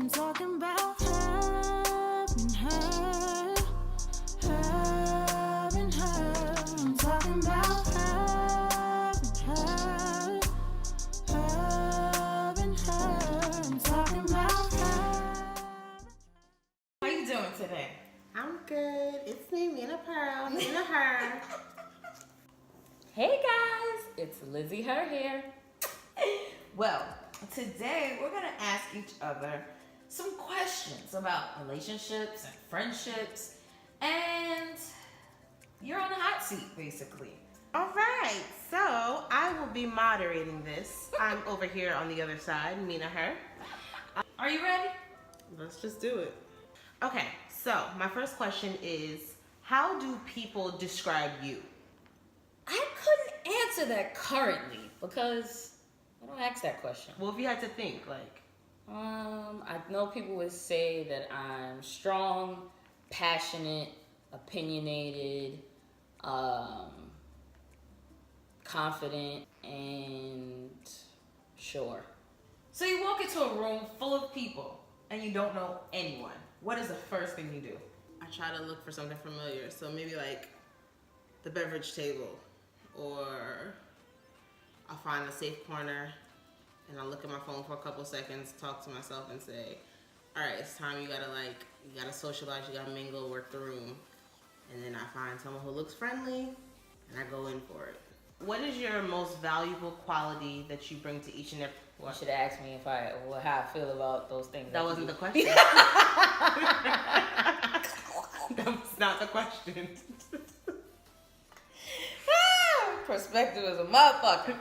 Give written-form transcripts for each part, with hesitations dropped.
I'm talking about having her, having her. I'm talking about having her, having her. I'm talking about her. How you doing today? I'm good. It's me, Mina Pearl, Mina Her. Hey guys, it's Lizzie Her here. Well, today we're going to ask each other some questions about relationships and friendships, and you're on the hot seat, basically. All right, so I will be moderating this. I'm over here on the other side, Mina Her. Are you ready? Let's just do it. Okay, so my first question is, how do people describe you? I couldn't answer that currently because I don't ask that question. Well, if you had to think, like, I know people would say that I'm strong, passionate, opinionated, confident, and sure. So you walk into a room full of people and you don't know anyone. What is the first thing you do? I try to look for something familiar. So maybe like the beverage table, or I'll find a safe corner and I'll look at my phone for a couple seconds, talk to myself and say, all right, it's time. You gotta socialize, you gotta mingle, work the room. And then I find someone who looks friendly and I go in for it. What is your most valuable quality that you bring to each and every You should have asked me how I feel about those things. That wasn't the question. That was not the question. Perspective is a motherfucker.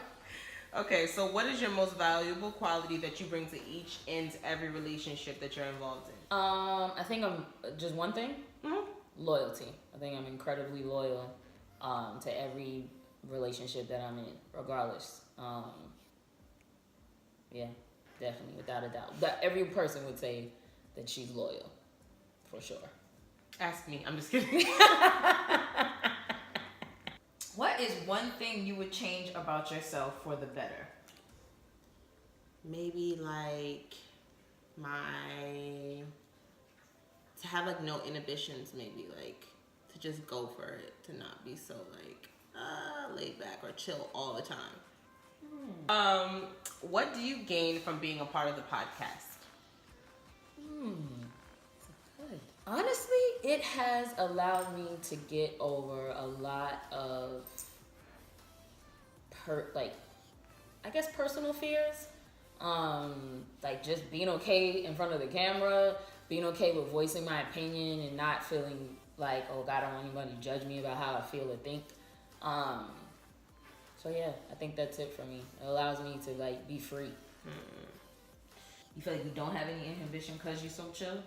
Okay, so what is your most valuable quality that you bring to each and every relationship that you're involved in? I think I'm just one thing. Mm-hmm. Loyalty. I think I'm incredibly loyal to every relationship that I'm in, regardless. Yeah, definitely, without a doubt. But every person would say that she's loyal, for sure. Ask me. I'm just kidding. What is one thing you would change about yourself for the better? Maybe like to have like no inhibitions, maybe like to just go for it, to not be so like laid back or chill all the time. What do you gain from being a part of the podcast? Good. Honestly, it has allowed me to get over a lot of personal fears. Like just being okay in front of the camera, being okay with voicing my opinion and not feeling like, oh God, I don't want anybody to judge me about how I feel or think. So yeah, I think that's it for me. It allows me to like be free. You feel like you don't have any inhibition because you're so chill?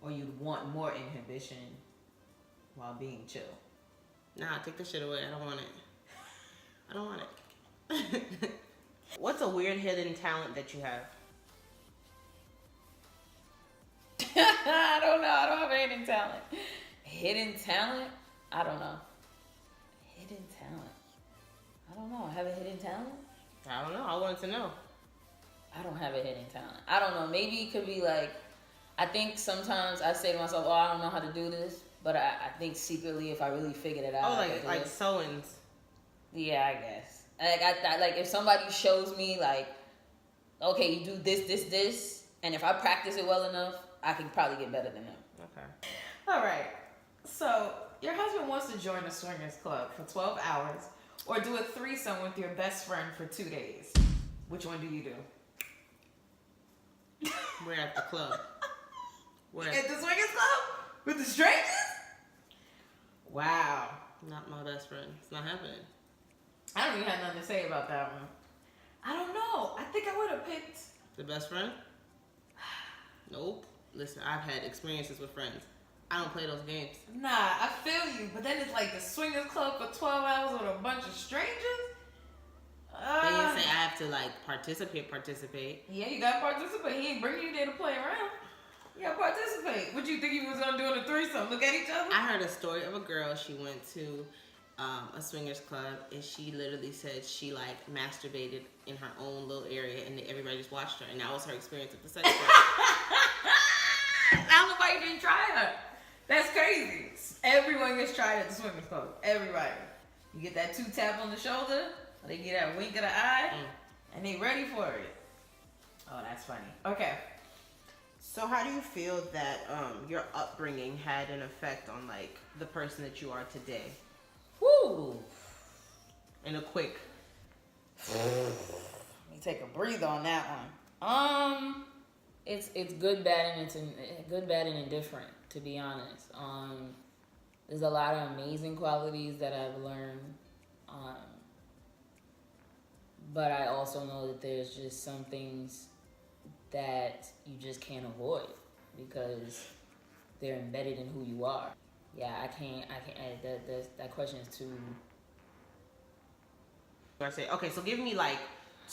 Or you'd want more inhibition while being chill? Nah, take this shit away. I don't want it. What's a weird hidden talent that you have? I don't know. I don't have a hidden talent. Hidden talent? I don't know. Hidden talent. I don't know. I have a hidden talent? I don't know. I wanted to know. I don't have a hidden talent. I don't know. Maybe it could be like, I think sometimes I say to myself, oh, I don't know how to do this. But I think secretly if I really figured it out. Oh, like sewings. Yeah, I guess. Like if somebody shows me like, okay, you do this, and if I practice it well enough, I can probably get better than them. Okay. All right. So your husband wants to join a swingers club for 12 hours or do a threesome with your best friend for 2 days. Which one do you do? We're at the club. At the swingers club? With the strangers? Wow. Not my best friend. It's not happening. I don't even have nothing to say about that one. I don't know. I think I would have picked... The best friend? Nope. Listen, I've had experiences with friends. I don't play those games. Nah, I feel you. But then it's like the swingers club for 12 hours with a bunch of strangers? They didn't say I have to like participate. Yeah, you gotta participate. He ain't bringing you there to play around. You gotta participate. What you think he was gonna do in a threesome? Look at each other? I heard a story of a girl. She went to a swingers club, and she literally said she like masturbated in her own little area, and everybody just watched her, and that was her experience at the sex club. I don't know why you didn't try her. That's crazy. Everyone gets tried at the swingers club. Everybody. You get that 2 tap on the shoulder, or they get that wink of the eye, and they ready for it. Oh, that's funny. Okay. So how do you feel that your upbringing had an effect on like the person that you are today? Woo! In a quick. Let me take a breather on that one. It's good, bad, and good, bad, and indifferent. To be honest, there's a lot of amazing qualities that I've learned, but I also know that there's just some things that you just can't avoid because they're embedded in who you are. Yeah, I can't. That question is too. I say, okay, so give me like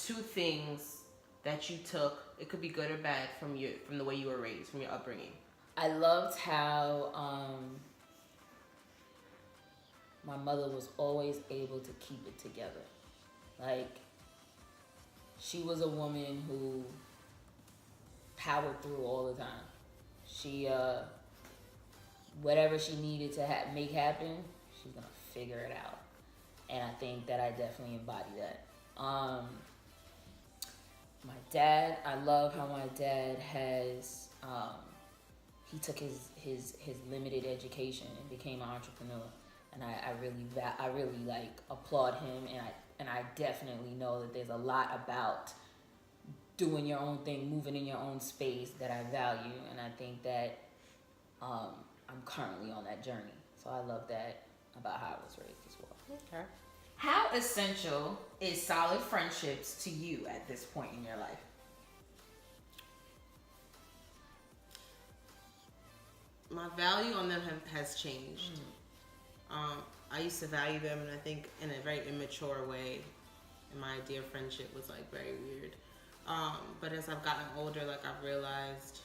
2 things that you took. It could be good or bad from the way you were raised, from your upbringing. I loved how my mother was always able to keep it together. Like, she was a woman who powered through all the time. She, whatever she needed to make happen, she's gonna figure it out. And I think that I definitely embody that. My dad, I love how my dad has, he took his limited education and became an entrepreneur. And I really like applaud him, and I definitely know that there's a lot about doing your own thing, moving in your own space that I value, and I think that I'm currently on that journey. So I love that about how I was raised as well. Okay. How essential is solid friendships to you at this point in your life? My value on them has changed. I used to value them, and I think in a very immature way, and my idea of friendship was like very weird. But as I've gotten older, like I've realized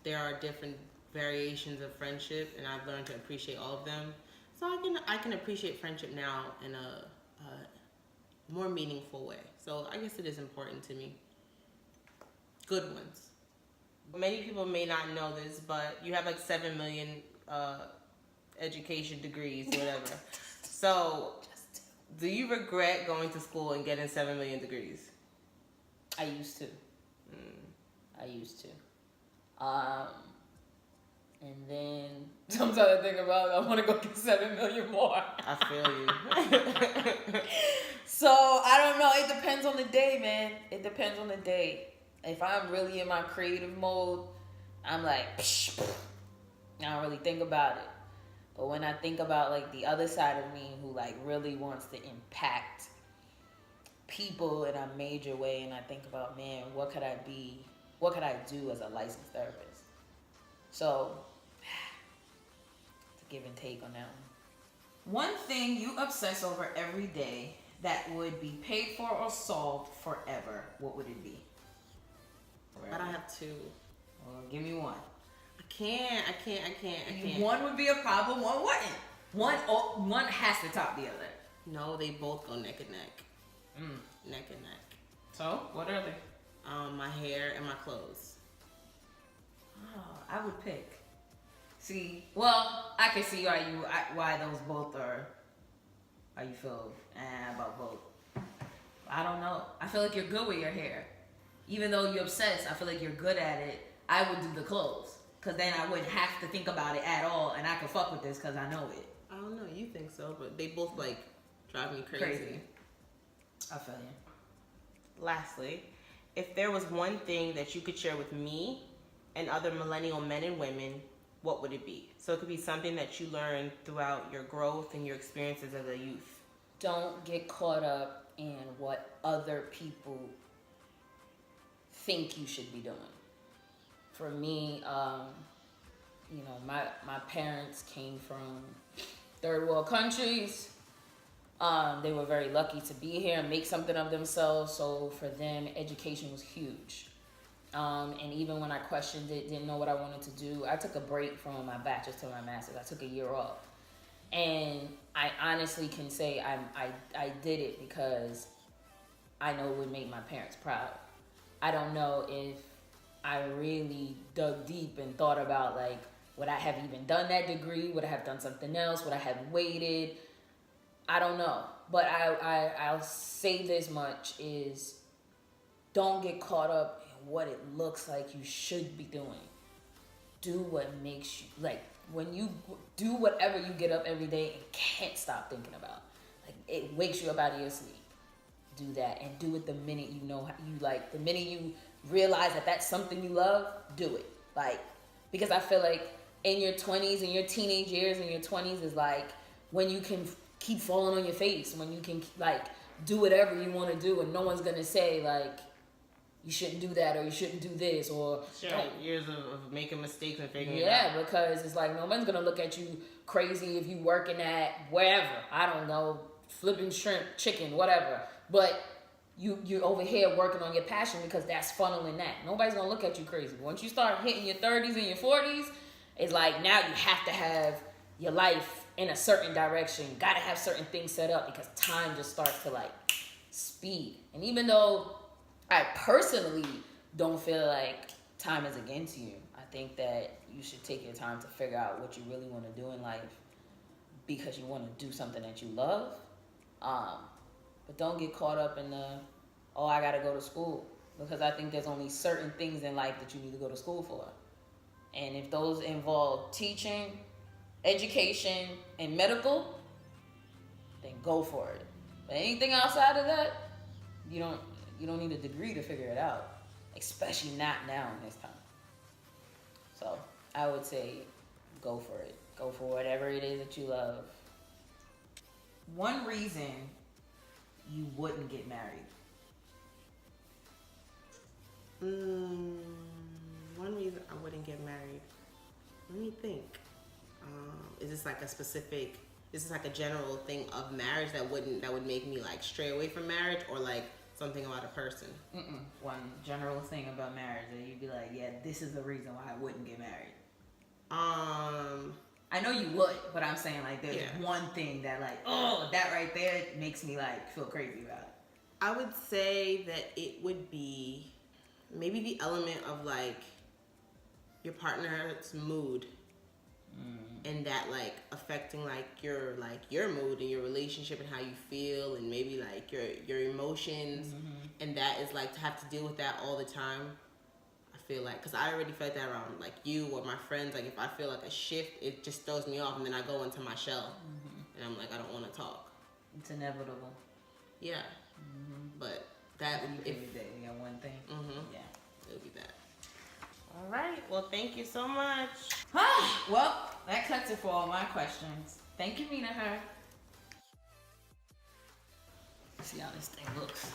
there are different variations of friendship, and I've learned to appreciate all of them. So I can appreciate friendship now in a more meaningful way. So I guess it is important to me. Good ones. Many people may not know this, but you have like 7 million education degrees, whatever. So, do you regret going to school and getting 7 million degrees? I used to. I used to. And then sometimes I think about I want to go get 7 million more. I feel you. So I don't know. It depends on the day, man. It depends on the day. If I'm really in my creative mode, I'm like, psh, psh. I don't really think about it. But when I think about like the other side of me who like really wants to impact people in a major way, and I think about, man, what could I do as a licensed therapist? So it's a give and take on that one. One thing you obsess over every day that would be paid for or solved forever, what would it be? I don't have 2. Well, give me one. I can't. One would be a problem, one wouldn't. One has to top the other. No, they both go neck and neck. Neck and neck. So, what are they? My hair and my clothes. Oh, I would pick. See, well, I can see why those both are. How you feel about both? I don't know. I feel like you're good with your hair. Even though you're obsessed, I feel like you're good at it. I would do the clothes. Because then I wouldn't have to think about it at all. And I could fuck with this because I know it. I don't know. You think so, but they both like drive me crazy. I feel you. Lastly, if there was one thing that you could share with me and other millennial men and women, what would it be? So it could be something that you learned throughout your growth and your experiences as a youth. Don't get caught up in what other people think you should be doing. For me, my parents came from third world countries. They were very lucky to be here and make something of themselves. So for them, education was huge. And even when I questioned it, didn't know what I wanted to do, I took a break from my bachelor's to my master's. I took a year off. And I honestly can say I did it because I know it would make my parents proud. I don't know if I really dug deep and thought about like, would I have even done that degree? Would I have done something else? Would I have waited? I don't know. But I'll say this much is, don't get caught up in what it looks like you should be doing. Do what makes you, like, when you do whatever you get up every day and can't stop thinking about. Like, it wakes you up out of your sleep. Do that, and do it the minute you know you like, the minute you realize that that's something you love, do it. Like, because I feel like in your 20s and your teenage years and your 20s is like when you can keep falling on your face, when you can like do whatever you want to do and no one's gonna say like you shouldn't do that or you shouldn't do this or sure, years of making mistakes and figuring it out. Yeah, because it's like no one's gonna look at you crazy if you working at wherever, I don't know, flipping shrimp, chicken, whatever. But you're over here working on your passion because that's funneling that. Nobody's gonna look at you crazy. Once you start hitting your 30s and your 40s, it's like now you have to have your life in a certain direction. You gotta have certain things set up because time just starts to like speed. And even though I personally don't feel like time is against you, I think that you should take your time to figure out what you really want to do in life because you want to do something that you love. But don't get caught up in the, oh, I gotta go to school. Because I think there's only certain things in life that you need to go to school for. And if those involve teaching, education, and medical, then go for it. But anything outside of that, you don't need a degree to figure it out. Especially not now in this time. So I would say go for it. Go for whatever it is that you love. One reason you wouldn't get married. One reason I wouldn't get married. Let me think. Is this like a specific? Is this like a general thing of marriage that would make me like stray away from marriage, or like something about a person? One general thing about marriage that you'd be like, yeah, this is the reason why I wouldn't get married. I know you would, but I'm saying like there's one thing that like, oh, that right there makes me like feel crazy about it. I would say that it would be maybe the element of like your partner's mood and that like affecting like your mood and your relationship and how you feel and maybe like your emotions and that is like to have to deal with that all the time. I feel like, because I already felt that around like you or my friends, like if I feel like a shift, it just throws me off and then I go into my shell and I'm like, I don't want to talk. It's inevitable. Yeah. But that would be one thing. Yeah, it would be that. All right. Well, thank you so much. Well, that cuts it for all my questions. Thank you, Mina. See how this thing looks.